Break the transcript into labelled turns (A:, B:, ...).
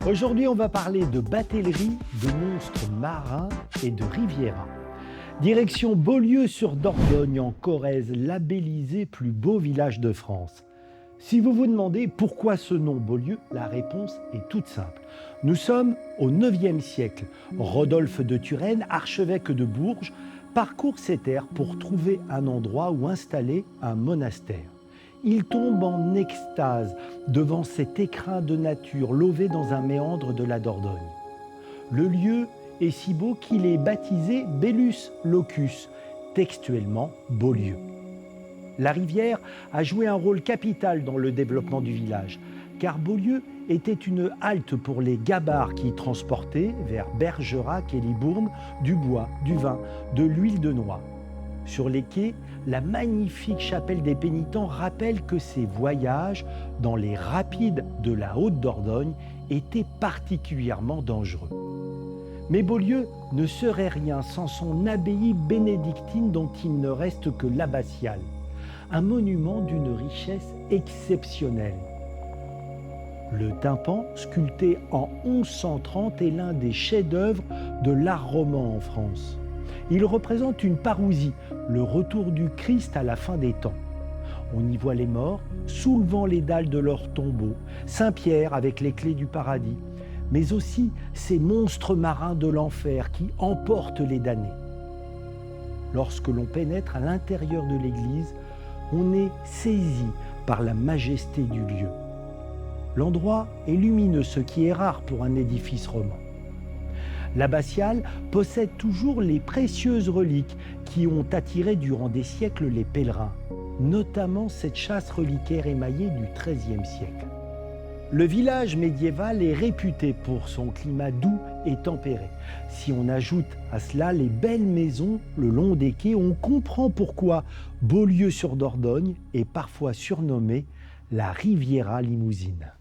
A: Aujourd'hui, on va parler de batellerie, de monstres marins et de Riviera. Direction Beaulieu-sur-Dordogne en Corrèze, labellisé plus beau village de France. Si vous vous demandez pourquoi ce nom Beaulieu, la réponse est toute simple. Nous sommes au IXe siècle. Rodolphe de Turenne, archevêque de Bourges, parcourt ces terres pour trouver un endroit où installer un monastère. Il tombe en extase devant cet écrin de nature lové dans un méandre de la Dordogne. Le lieu est si beau qu'il est baptisé Bellus Locus, textuellement Beaulieu. La rivière a joué un rôle capital dans le développement du village, car Beaulieu était une halte pour les gabarres qui transportaient vers Bergerac et Libourne du bois, du vin, de l'huile de noix. Sur les quais, la magnifique chapelle des Pénitents rappelle que ces voyages dans les rapides de la Haute-Dordogne étaient particulièrement dangereux. Mais Beaulieu ne serait rien sans son abbaye bénédictine dont il ne reste que l'abbatiale, un monument d'une richesse exceptionnelle. Le tympan, sculpté en 1130, est l'un des chefs-d'œuvre de l'art roman en France. Il représente une parousie, le retour du Christ à la fin des temps. On y voit les morts soulevant les dalles de leurs tombeaux, Saint-Pierre avec les clés du paradis, mais aussi ces monstres marins de l'enfer qui emportent les damnés. Lorsque l'on pénètre à l'intérieur de l'église, on est saisi par la majesté du lieu. L'endroit est lumineux, ce qui est rare pour un édifice roman. L'abbatiale possède toujours les précieuses reliques qui ont attiré durant des siècles les pèlerins, notamment cette chasse reliquaire émaillée du XIIIe siècle. Le village médiéval est réputé pour son climat doux et tempéré. Si on ajoute à cela les belles maisons le long des quais, on comprend pourquoi Beaulieu-sur-Dordogne est parfois surnommée la Riviera limousine.